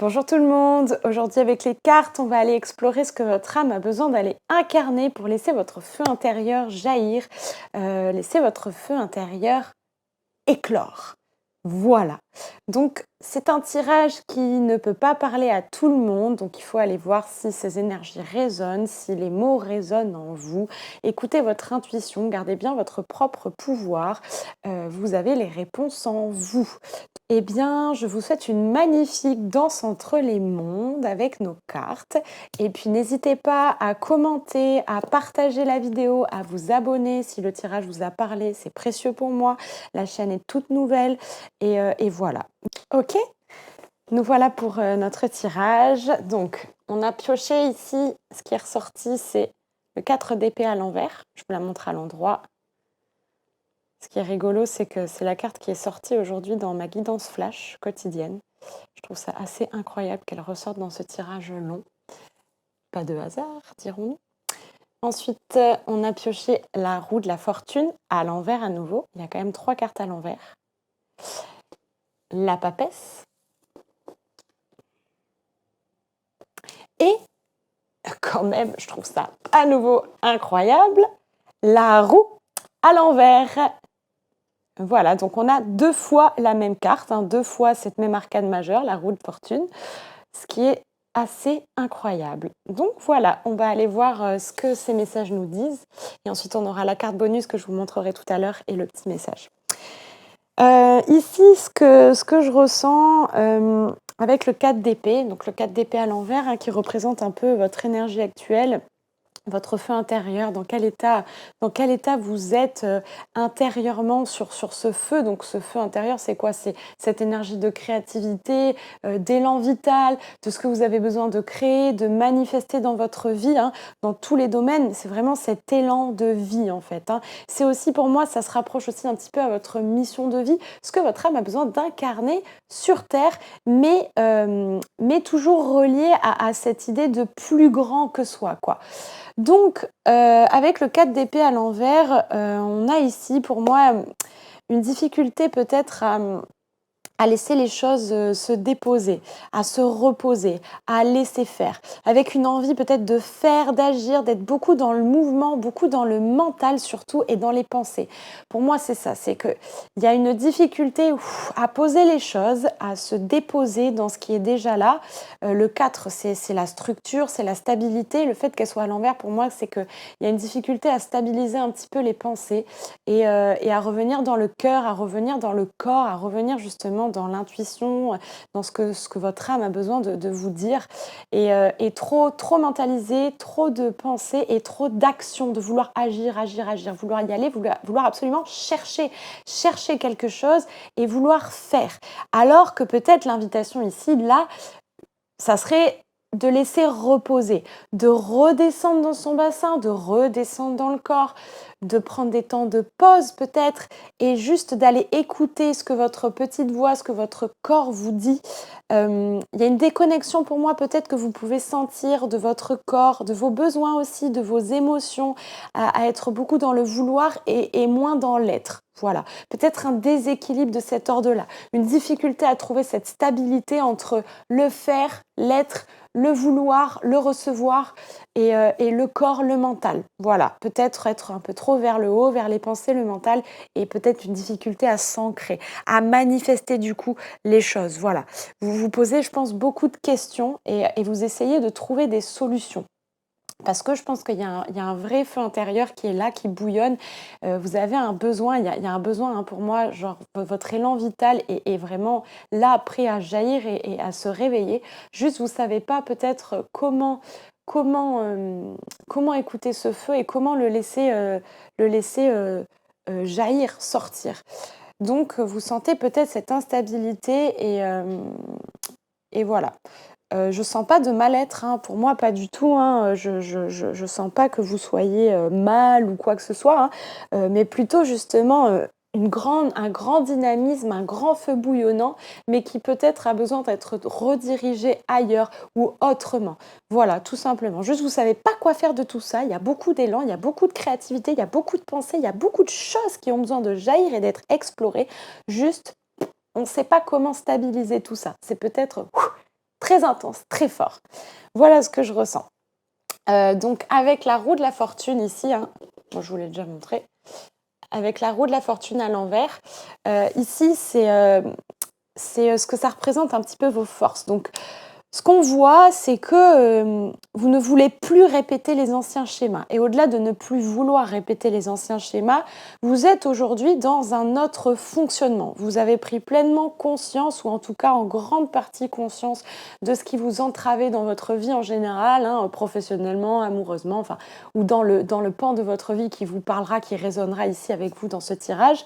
Bonjour tout le monde, aujourd'hui avec les cartes, on va aller explorer ce que votre âme a besoin d'aller incarner pour laisser votre feu intérieur jaillir, laisser votre feu intérieur éclore. Voilà. Donc c'est un tirage qui ne peut pas parler à tout le monde, donc il faut aller voir si ces énergies résonnent, si les mots résonnent en vous. Écoutez votre intuition, gardez bien votre propre pouvoir, vous avez les réponses en vous. Eh bien, je vous souhaite une magnifique danse entre les mondes avec nos cartes. Et puis, n'hésitez pas à commenter, à partager la vidéo, à vous abonner si le tirage vous a parlé. C'est précieux pour moi. La chaîne est toute nouvelle. Et voilà. Ok, nous voilà pour notre tirage. Donc, on a pioché ici. Ce qui est ressorti, c'est le 4 d'épée à l'envers. Je vous la montre à l'endroit. Ce qui est rigolo, c'est que c'est la carte qui est sortie aujourd'hui dans ma guidance flash quotidienne. Je trouve ça assez incroyable qu'elle ressorte dans ce tirage long. Pas de hasard, dirons-nous. Ensuite, on a pioché la roue de la fortune à l'envers à nouveau. Il y a quand même 3 cartes à l'envers. La papesse. Et, quand même, je trouve ça à nouveau incroyable, la roue à l'envers. Voilà, donc on a 2 fois la même carte, 2 fois cette même arcane majeure, la roue de fortune, ce qui est assez incroyable. Donc voilà, on va aller voir ce que ces messages nous disent. Et ensuite, on aura la carte bonus que je vous montrerai tout à l'heure et le petit message. Ici, ce que je ressens avec le 4 d'épée, donc le 4 d'épée à l'envers, qui représente un peu votre énergie actuelle, votre feu intérieur, dans quel état vous êtes intérieurement sur ce feu. Donc ce feu intérieur, c'est quoi? C'est cette énergie de créativité, d'élan vital, de ce que vous avez besoin de créer, de manifester dans votre vie, dans tous les domaines. C'est vraiment cet élan de vie en fait. C'est aussi pour moi, ça se rapproche aussi un petit peu à votre mission de vie, ce que votre âme a besoin d'incarner sur Terre, mais toujours relié à cette idée de plus grand que soi, quoi. Donc, avec le 4 d'épée à l'envers, on a ici pour moi une difficulté peut-être à laisser les choses se déposer, à se reposer, à laisser faire, avec une envie peut-être de faire, d'agir, d'être beaucoup dans le mouvement, beaucoup dans le mental surtout et dans les pensées. Pour moi, c'est ça, c'est qu'il y a une difficulté à poser les choses, à se déposer dans ce qui est déjà là. Le 4, c'est la structure, c'est la stabilité. Le fait qu'elle soit à l'envers, pour moi, c'est qu'il y a une difficulté à stabiliser un petit peu les pensées et à revenir dans le cœur, à revenir dans le corps, à revenir justement dans l'intuition, dans ce que votre âme a besoin de vous dire. Et trop mentaliser, trop de pensées et trop d'action, de vouloir agir, vouloir y aller, vouloir absolument chercher quelque chose et vouloir faire. Alors que peut-être l'invitation ici, là, ça serait de laisser reposer, de redescendre dans son bassin, de redescendre dans le corps, de prendre des temps de pause peut-être et juste d'aller écouter ce que votre petite voix, ce que votre corps vous dit. Il y a une déconnexion pour moi peut-être que vous pouvez sentir de votre corps, de vos besoins aussi, de vos émotions, à être beaucoup dans le vouloir et moins dans l'être. Voilà, peut-être un déséquilibre de cet ordre-là, une difficulté à trouver cette stabilité entre le faire, l'être, le vouloir, le recevoir et le corps, le mental. Voilà, peut-être être un peu trop vers le haut, vers les pensées, le mental et peut-être une difficulté à s'ancrer, à manifester du coup les choses. Voilà, vous vous posez, je pense, beaucoup de questions et vous essayez de trouver des solutions. Parce que je pense qu'il y a un vrai feu intérieur qui est là, qui bouillonne. Vous avez un besoin, il y a un besoin pour moi, genre votre élan vital est vraiment là, prêt à jaillir et à se réveiller. Juste, vous ne savez pas peut-être comment écouter ce feu et comment le laisser jaillir, sortir. Donc, vous sentez peut-être cette instabilité et voilà. Je sens pas de mal-être, pour moi pas du tout, je sens pas que vous soyez, mal ou quoi que ce soit, mais plutôt justement, un grand dynamisme, un grand feu bouillonnant, mais qui peut-être a besoin d'être redirigé ailleurs ou autrement. Voilà, tout simplement. Juste vous savez pas quoi faire de tout ça, il y a beaucoup d'élan, il y a beaucoup de créativité, il y a beaucoup de pensées, il y a beaucoup de choses qui ont besoin de jaillir et d'être explorées. Juste, on ne sait pas comment stabiliser tout ça. C'est peut-être très intense, très fort. Voilà ce que je ressens. Donc avec la roue de la fortune ici, hein, bon, je vous l'ai déjà montré, avec la roue de la fortune à l'envers, ici c'est ce que ça représente un petit peu vos forces. Donc ce qu'on voit, c'est que vous ne voulez plus répéter les anciens schémas. Et au-delà de ne plus vouloir répéter les anciens schémas, vous êtes aujourd'hui dans un autre fonctionnement. Vous avez pris pleinement conscience, ou en tout cas en grande partie conscience, de ce qui vous entravait dans votre vie en général, hein, professionnellement, amoureusement, enfin, ou dans le pan de votre vie qui vous parlera, qui résonnera ici avec vous dans ce tirage.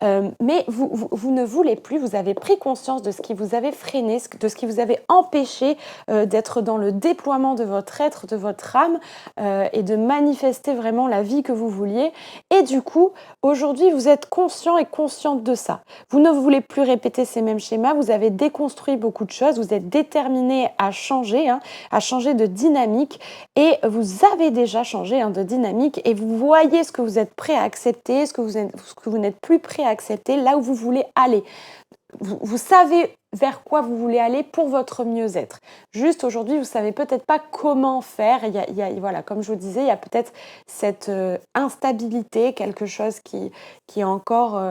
Mais vous ne voulez plus, vous avez pris conscience de ce qui vous avait freiné, de ce qui vous avait empêché d'être dans le déploiement de votre être, de votre âme, et de manifester vraiment la vie que vous vouliez. Et du coup, aujourd'hui, vous êtes conscient et consciente de ça. Vous ne voulez plus répéter ces mêmes schémas, vous avez déconstruit beaucoup de choses, vous êtes déterminé à changer, hein, à changer de dynamique, et vous avez déjà changé, hein, de dynamique, et vous voyez ce que vous êtes prêt à accepter, ce que vous n'êtes plus prêt à accepter, là où vous voulez aller. Vous savez vers quoi vous voulez aller pour votre mieux-être. Juste aujourd'hui, vous ne savez peut-être pas comment faire. Voilà, comme je vous disais, il y a peut-être cette instabilité, quelque chose qui est encore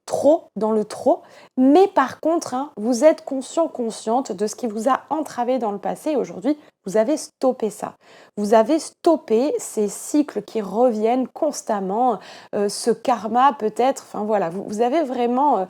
trop dans le trop. Mais par contre, hein, vous êtes consciente de ce qui vous a entravé dans le passé. Aujourd'hui, vous avez stoppé ça. Vous avez stoppé ces cycles qui reviennent constamment, ce karma peut-être. Enfin voilà, vous avez vraiment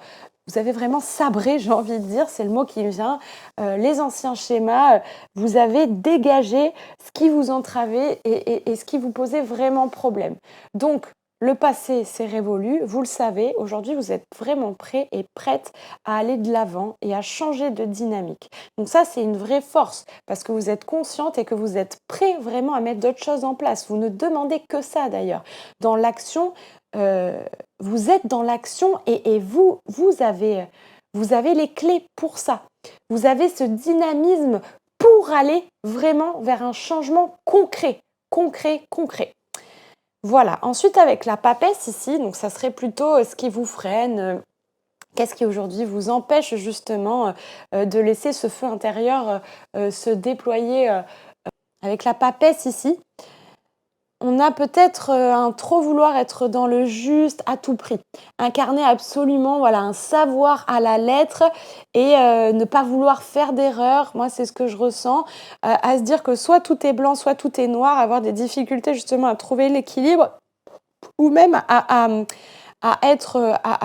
sabré, j'ai envie de dire, c'est le mot qui me vient, les anciens schémas. Vous avez dégagé ce qui vous entravait et ce qui vous posait vraiment problème. Donc, le passé, c'est révolu, vous le savez. Aujourd'hui, vous êtes vraiment prêt et prête à aller de l'avant et à changer de dynamique. Donc ça, c'est une vraie force parce que vous êtes consciente et que vous êtes prêt vraiment à mettre d'autres choses en place. Vous ne demandez que ça d'ailleurs. Dans l'action, vous êtes dans l'action et vous avez les clés pour ça. Vous avez ce dynamisme pour aller vraiment vers un changement concret. Voilà. Ensuite, avec la papesse ici, donc ça serait plutôt ce qui vous freine. Qu'est-ce qui aujourd'hui vous empêche justement de laisser ce feu intérieur se déployer avec la papesse ici? On a peut-être un trop vouloir être dans le juste à tout prix, incarner absolument voilà, un savoir à la lettre et ne pas vouloir faire d'erreur. Moi, c'est ce que je ressens, à se dire que soit tout est blanc, soit tout est noir, avoir des difficultés justement à trouver l'équilibre ou même à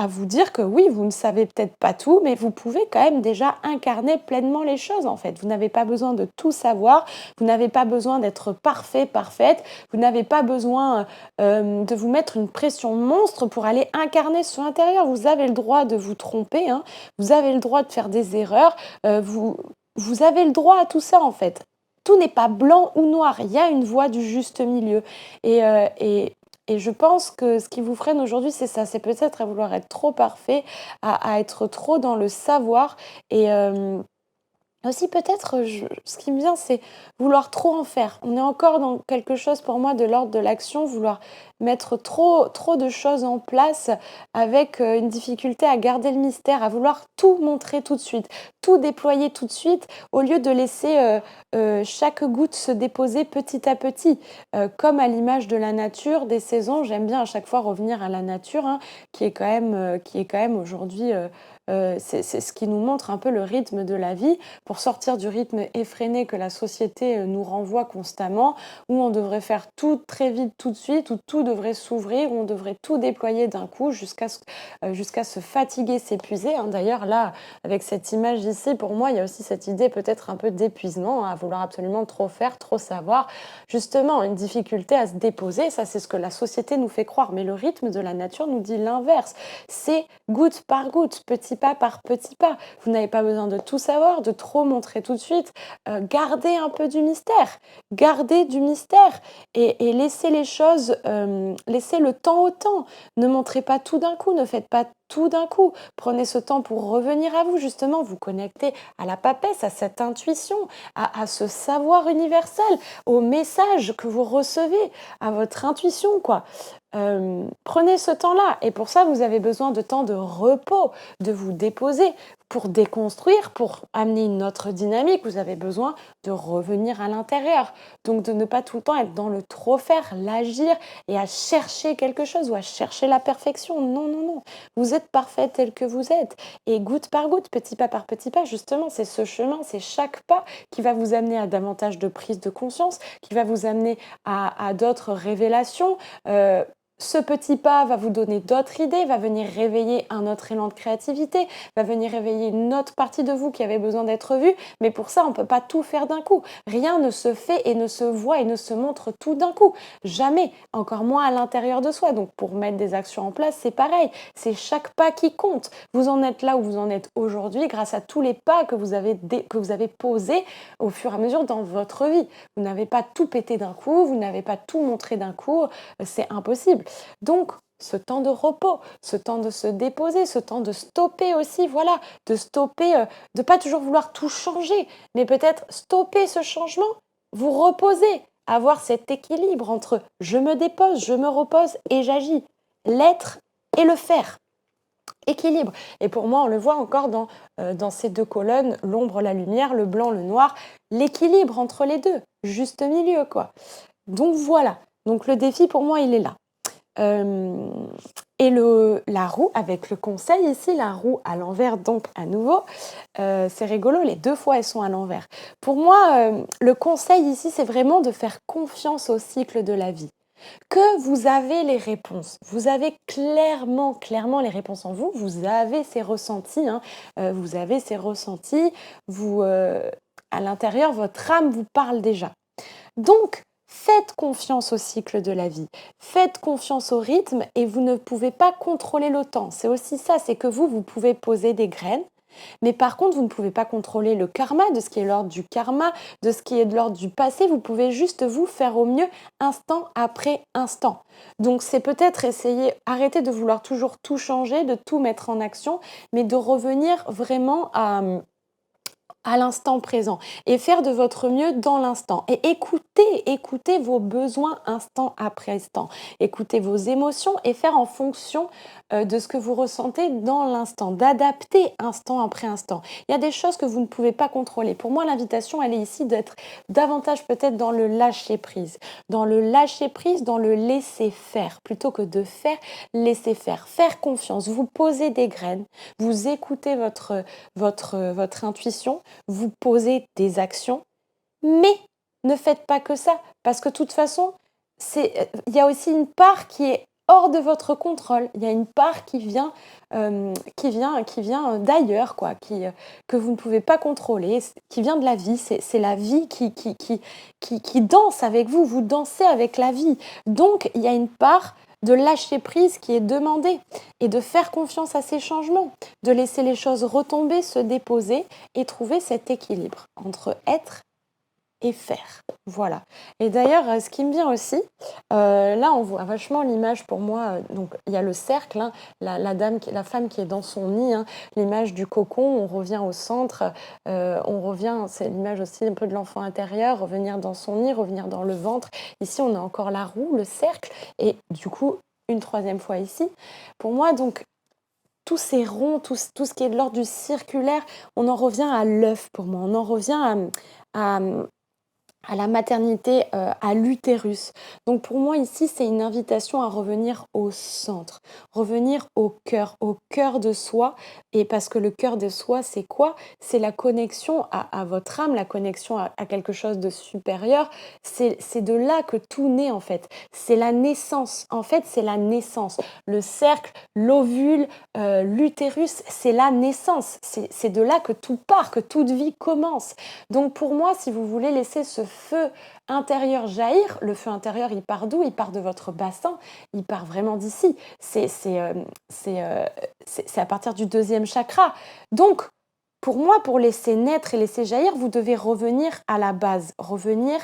vous dire que oui, vous ne savez peut-être pas tout, mais vous pouvez quand même déjà incarner pleinement les choses en fait. Vous n'avez pas besoin de tout savoir, vous n'avez pas besoin d'être parfait, parfaite, vous n'avez pas besoin de vous mettre une pression monstre pour aller incarner ce intérieur. Vous avez le droit de vous tromper, hein, vous avez le droit de faire des erreurs, vous avez le droit à tout ça en fait. Tout n'est pas blanc ou noir, il y a une voie du juste milieu. Et je pense que ce qui vous freine aujourd'hui, c'est ça, c'est peut-être à vouloir être trop parfait, à être trop dans le savoir et aussi peut-être, ce qui me vient, c'est vouloir trop en faire. On est encore dans quelque chose pour moi de l'ordre de l'action, vouloir mettre trop de choses en place avec une difficulté à garder le mystère, à vouloir tout montrer tout de suite, tout déployer tout de suite, au lieu de laisser chaque goutte se déposer petit à petit. Comme à l'image de la nature, des saisons, j'aime bien à chaque fois revenir à la nature, hein, qui est quand même aujourd'hui... c'est ce qui nous montre un peu le rythme de la vie pour sortir du rythme effréné que la société nous renvoie constamment, où on devrait faire tout très vite tout de suite, où tout devrait s'ouvrir, où on devrait tout déployer d'un coup jusqu'à se fatiguer, s'épuiser. Hein. D'ailleurs, là, avec cette image ici, pour moi, il y a aussi cette idée peut-être un peu d'épuisement, hein, à vouloir absolument trop faire, trop savoir. Justement, une difficulté à se déposer, ça c'est ce que la société nous fait croire, mais le rythme de la nature nous dit l'inverse. C'est goutte par goutte, petit pas par petit pas. Vous n'avez pas besoin de tout savoir, de trop montrer tout de suite. Gardez un peu du mystère. Gardez du mystère et laissez les choses, laissez le temps au temps. Ne montrez pas tout d'un coup, ne faites pas tout d'un coup. Prenez ce temps pour revenir à vous, justement, vous connecter à la papesse, à cette intuition, à ce savoir universel, au message que vous recevez, à votre intuition, quoi. Prenez ce temps-là et pour ça, vous avez besoin de temps de repos, de vous déposer. Vous pour déconstruire, pour amener une autre dynamique, vous avez besoin de revenir à l'intérieur. Donc de ne pas tout le temps être dans le trop faire, l'agir et à chercher quelque chose ou à chercher la perfection. Non, non, non. Vous êtes parfait tel que vous êtes. Et goutte par goutte, petit pas par petit pas, justement, c'est ce chemin, c'est chaque pas qui va vous amener à davantage de prise de conscience, qui va vous amener à d'autres révélations. Ce petit pas va vous donner d'autres idées, va venir réveiller un autre élan de créativité, va venir réveiller une autre partie de vous qui avait besoin d'être vue. Mais pour ça, on ne peut pas tout faire d'un coup. Rien ne se fait et ne se voit et ne se montre tout d'un coup. Jamais, encore moins à l'intérieur de soi. Donc pour mettre des actions en place, c'est pareil. C'est chaque pas qui compte. Vous en êtes là où vous en êtes aujourd'hui grâce à tous les pas que vous avez posés au fur et à mesure dans votre vie. Vous n'avez pas tout pété d'un coup, vous n'avez pas tout montré d'un coup, c'est impossible. Donc, ce temps de repos, ce temps de se déposer, ce temps de stopper aussi, voilà, de stopper, de pas toujours vouloir tout changer, mais peut-être stopper ce changement, vous reposer, avoir cet équilibre entre je me dépose, je me repose et j'agis, l'être et le faire. Équilibre. Et pour moi, on le voit encore dans ces deux colonnes, l'ombre, la lumière, le blanc, le noir, l'équilibre entre les deux, juste milieu, quoi. Donc voilà. Donc le défi, pour moi, il est là. Euh, et la roue, avec le conseil ici, la roue à l'envers, donc à nouveau, c'est rigolo, les deux fois elles sont à l'envers. Pour moi, le conseil ici, c'est vraiment de faire confiance au cycle de la vie. Que vous avez les réponses, vous avez clairement les réponses en vous, vous avez ces ressentis, hein, vous avez ces ressentis, à l'intérieur, votre âme vous parle déjà. Donc, faites confiance au cycle de la vie, faites confiance au rythme et vous ne pouvez pas contrôler le temps. C'est aussi ça, c'est que vous pouvez poser des graines, mais par contre, vous ne pouvez pas contrôler le karma, de ce qui est l'ordre du karma, de ce qui est de l'ordre du passé. Vous pouvez juste vous faire au mieux instant après instant. Donc, c'est peut-être essayer, arrêter de vouloir toujours tout changer, de tout mettre en action, mais de revenir vraiment à l'instant présent et faire de votre mieux dans l'instant et écoutez vos besoins instant après instant, écoutez vos émotions et faire en fonction de ce que vous ressentez dans l'instant, d'adapter instant après instant. Il y a des choses que vous ne pouvez pas contrôler. Pour moi, l'invitation, elle est ici d'être davantage peut-être dans le lâcher prise, dans le lâcher prise, dans le laisser faire, plutôt que de faire, laisser faire confiance, vous posez des graines, vous écoutez votre intuition, vous posez des actions, mais ne faites pas que ça, parce que de toute façon, il y a aussi une part qui est hors de votre contrôle. Il y a une part qui vient d'ailleurs, quoi, que vous ne pouvez pas contrôler, qui vient de la vie. C'est la vie qui danse avec vous. Vous dansez avec la vie. Donc, il y a une part de lâcher prise qui est demandée et de faire confiance à ces changements, de laisser les choses retomber, se déposer et trouver cet équilibre entre être et faire. Voilà. Et d'ailleurs, ce qui me vient aussi, là, on voit vachement l'image pour moi. Donc, il y a le cercle, hein, la femme qui est dans son nid, hein, l'image du cocon. On revient au centre. C'est l'image aussi un peu de l'enfant intérieur, revenir dans son nid, revenir dans le ventre. Ici, on a encore la roue, le cercle, et du coup, une troisième fois ici. Pour moi, donc, tous ces ronds, tout ce qui est de l'ordre du circulaire, on en revient à l'œuf pour moi. On en revient à à la maternité, à l'utérus. Donc pour moi ici, c'est une invitation à revenir au centre, revenir au cœur de soi. Et parce que le cœur de soi, c'est quoi? C'est la connexion à votre âme, la connexion à quelque chose de supérieur. C'est de là que tout naît en fait. C'est la naissance. En fait, c'est la naissance. Le cercle, l'ovule, l'utérus, c'est la naissance. C'est de là que tout part, que toute vie commence. Donc pour moi, si vous voulez laisser ce feu intérieur jaillir, le feu intérieur, il part d'où? Il part de votre bassin, il part vraiment d'ici. C'est à partir du deuxième chakra. Donc, pour moi, pour laisser naître et laisser jaillir, vous devez revenir à la base, revenir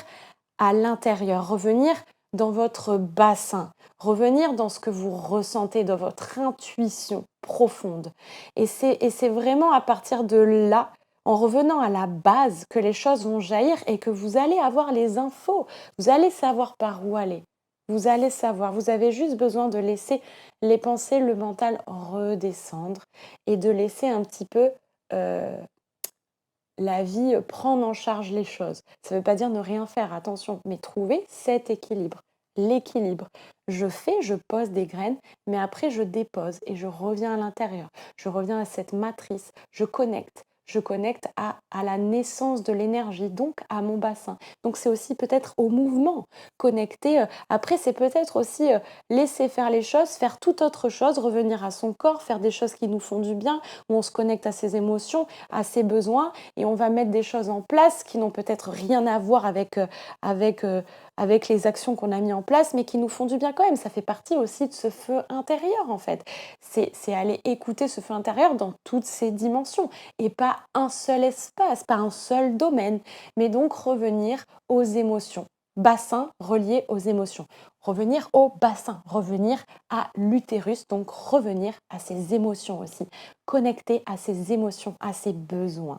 à l'intérieur, revenir dans votre bassin, revenir dans ce que vous ressentez, dans votre intuition profonde. Et c'est vraiment à partir de là, en revenant à la base, que les choses vont jaillir et que vous allez avoir les infos. Vous allez savoir par où aller. Vous allez savoir. Vous avez juste besoin de laisser les pensées, le mental redescendre et de laisser un petit peu la vie, prendre en charge les choses. Ça ne veut pas dire ne rien faire, attention, mais trouver cet équilibre, l'équilibre. Je fais, je pose des graines, mais après je dépose et je reviens à l'intérieur. Je reviens à cette matrice, je connecte. Je connecte à la naissance de l'énergie, donc à mon bassin. Donc c'est aussi peut-être au mouvement, connecter. Après, c'est peut-être aussi laisser faire les choses, faire toute autre chose, revenir à son corps, faire des choses qui nous font du bien, où on se connecte à ses émotions, à ses besoins, et on va mettre des choses en place qui n'ont peut-être rien à voir avec, avec les actions qu'on a mis en place, mais qui nous font du bien quand même. Ça fait partie aussi de ce feu intérieur, en fait. C'est aller écouter ce feu intérieur dans toutes ses dimensions, et pas un seul espace, pas un seul domaine, mais donc revenir aux émotions. Bassin relié aux émotions. Revenir au bassin, revenir à l'utérus, donc revenir à ses émotions aussi. Connecter à ses émotions, à ses besoins.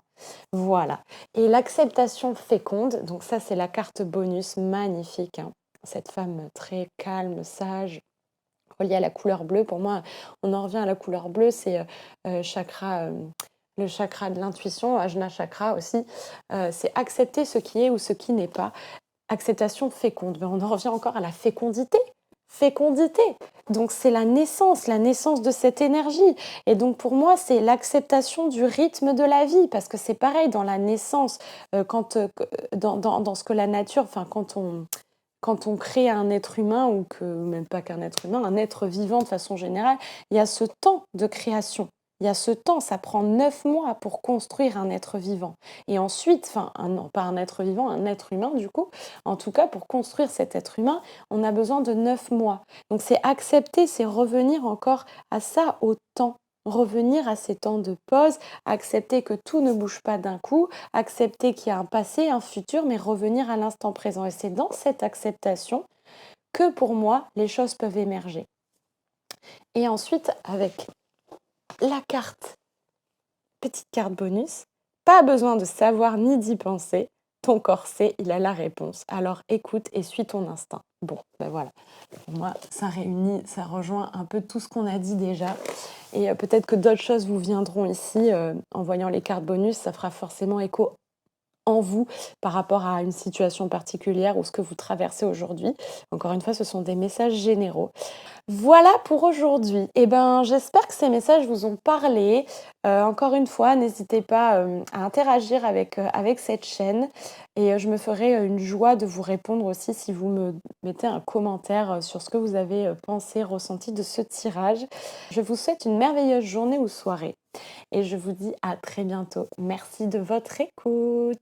Voilà. Et l'acceptation féconde, donc ça c'est la carte bonus magnifique, hein. Cette femme très calme, sage, reliée à la couleur bleue. Pour moi, on en revient à la couleur bleue, c'est chakra, le chakra de l'intuition, Ajna chakra aussi. C'est accepter ce qui est ou ce qui n'est pas. Acceptation féconde. Mais on en revient encore à la fécondité. Fécondité. Donc c'est la naissance de cette énergie. Et donc pour moi, c'est l'acceptation du rythme de la vie. Parce que c'est pareil dans la naissance, dans ce que la nature, enfin quand on crée un être humain, ou que même pas qu'un être humain, un être vivant de façon générale, il y a ce temps de création. Il y a ce temps, ça prend 9 mois pour construire un être vivant. Et ensuite, enfin, non, pas un être vivant, un être humain du coup. En tout cas, pour construire cet être humain, on a besoin de 9 mois. Donc c'est accepter, c'est revenir encore à ça, au temps. Revenir à ces temps de pause, accepter que tout ne bouge pas d'un coup, accepter qu'il y a un passé, un futur, mais revenir à l'instant présent. Et c'est dans cette acceptation que pour moi, les choses peuvent émerger. Et ensuite, avec la carte, petite carte bonus, pas besoin de savoir ni d'y penser. Ton corps sait, il a la réponse. Alors écoute et suis ton instinct. Bon, ben voilà. Pour moi, ça réunit, ça rejoint un peu tout ce qu'on a dit déjà. Et peut-être que d'autres choses vous viendront ici. En voyant les cartes bonus, ça fera forcément écho en vous par rapport à une situation particulière ou ce que vous traversez aujourd'hui. Encore une fois, ce sont des messages généraux. Voilà pour aujourd'hui. Eh ben, j'espère que ces messages vous ont parlé. Encore une fois, n'hésitez pas à interagir avec cette chaîne, et je me ferai une joie de vous répondre aussi si vous me mettez un commentaire sur ce que vous avez pensé, ressenti de ce tirage. Je vous souhaite une merveilleuse journée ou soirée, et je vous dis à très bientôt. Merci de votre écoute.